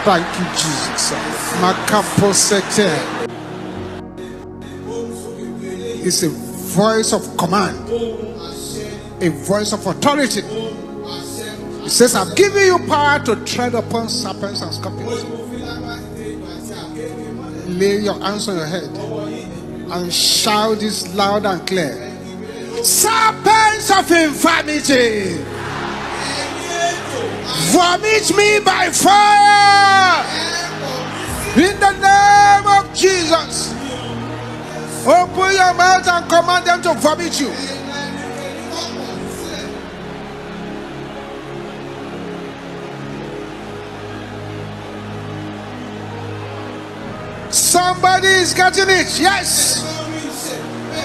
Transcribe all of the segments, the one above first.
Thank you, Jesus. Makaposete. It's a voice of command, a voice of authority. It says, I've given you power to tread upon serpents and scorpions. Lay your hands on your head and shout this loud and clear. Serpents of infirmity, vomit me by fire in the name of Jesus. Open your mouth and command them to vomit you. Somebody is getting it. Yes.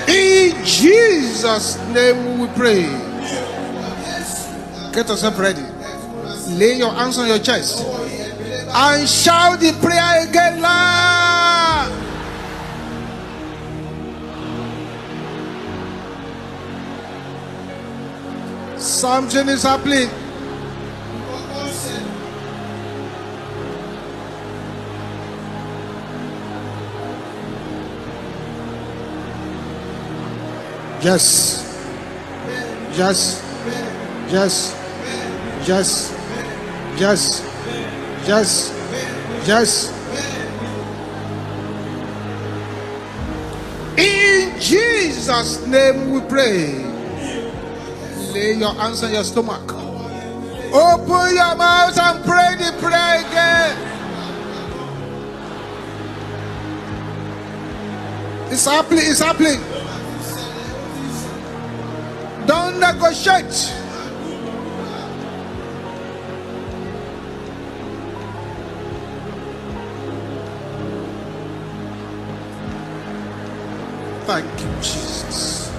In Jesus' name we pray. Get yourself ready. Lay your hands on your chest and shout the prayer again loud. Something is happening. Yes. Yes. Yes. Yes. Yes. Yes. Yes. In Jesus' name we pray. Lay your hands on your stomach. Open your mouth and pray the prayer again. It's happening. It's happening. Don't negotiate. Thank you, Jesus.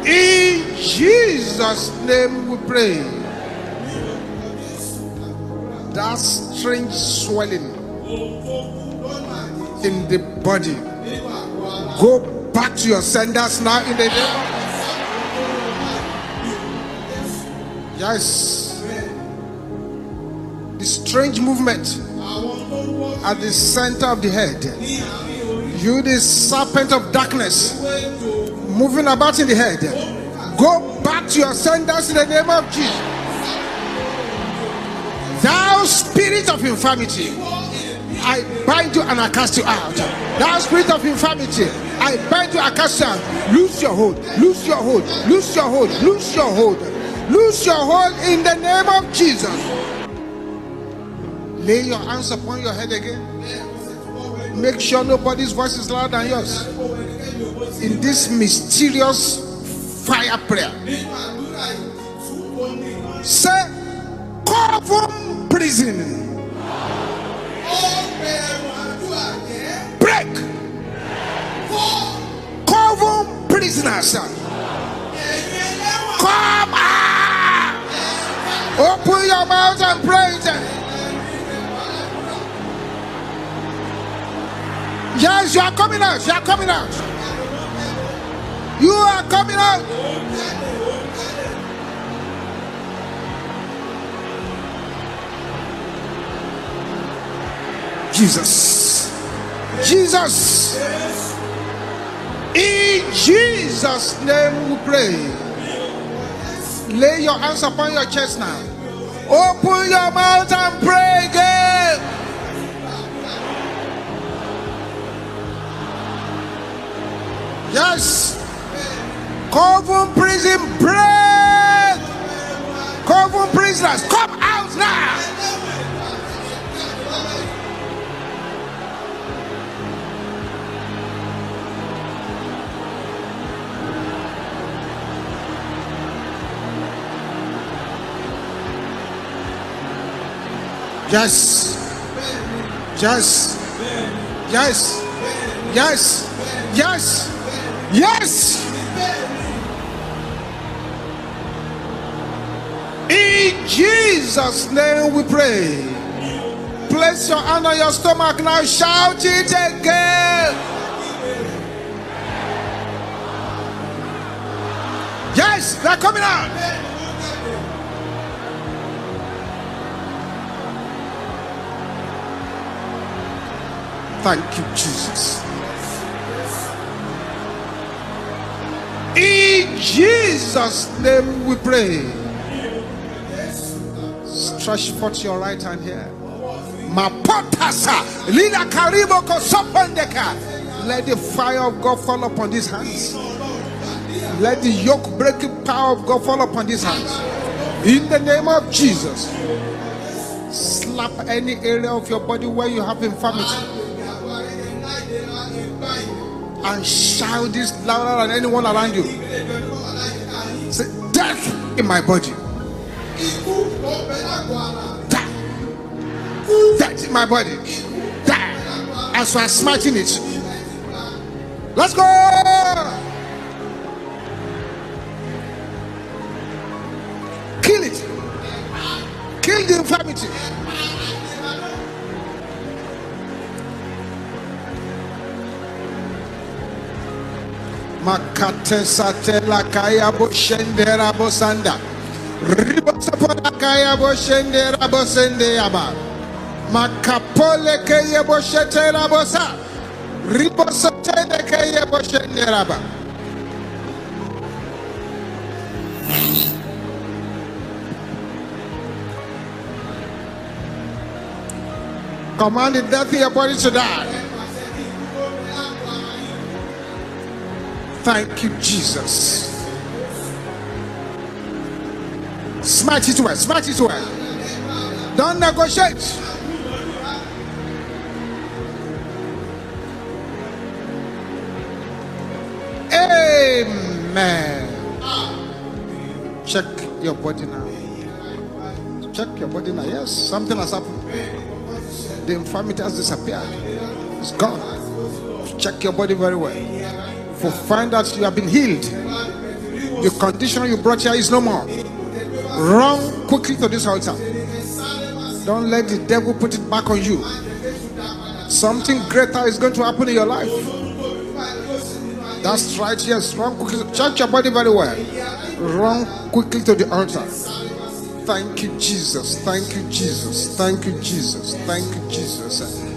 In Jesus' name we pray. That strange swelling in the body, go back to your senders now in the name. Yes. The strange movement at the center of the head. You, the serpent of darkness, moving about in the head, go back to your senders in the name of Jesus. Thou spirit of infirmity, I bind you and I cast you out. Thou spirit of infirmity, I bind you and cast you out. Loose your hold, loose your hold, loose your hold, loose your hold, loose your hold in the name of Jesus. Lay your hands upon your head again. Make sure nobody's voice is louder than yours. In this mysterious fire prayer, say, Coven prison, break. Coven prisoners, come out. Open your mouth and pray it. Yes, you are coming out. You are coming out. You are coming out. Jesus. Jesus. In Jesus' name we pray. Lay your hands upon your chest now. Open your mouth and pray again. Yes. Coven prison break. Coven prisoners, come out now. Yes. Yes. Yes. Yes. Yes. Yes. In Jesus' name we pray. Place your hand on your stomach now. Shout it again. Yes, they're coming out. Thank you, Jesus. In Jesus' name we pray. Stretch forth your right hand here. Mapotasa, Lila Karibo Kosopondeka. Let the fire of God fall upon these hands. Let the yoke breaking power of God fall upon these hands. In the name of Jesus. Slap any area of your body where you have infirmity. And shout this louder than anyone around you. Say, death in my body. Die. Death in my body. Die. As we are smiting it. Let's go. Kill it. Kill the infirmity. Makate satela kaya bo shendera bo sanda. Ribo sapona kaya bo shendera bo sende yaba. Makapole kaya bo shetera bo sa. Ribo satena kaya bo shendera ba. Command the death in your body to die. Thank you, Jesus. Smite it well. Smite it well. Don't negotiate. Amen. Check your body now. Check your body now. Yes, something has happened. The infirmity has disappeared. It's gone. Check your body very well. For find out you have been healed. The condition you brought here is no more. Run quickly to this altar. Don't let the devil put it back on you. Something greater is going to happen in your life. That's right. Yes, run quickly. Check your body very well. Run quickly to the altar. Thank you, Jesus. Thank you, Jesus. Thank you, Jesus. Thank you, Jesus.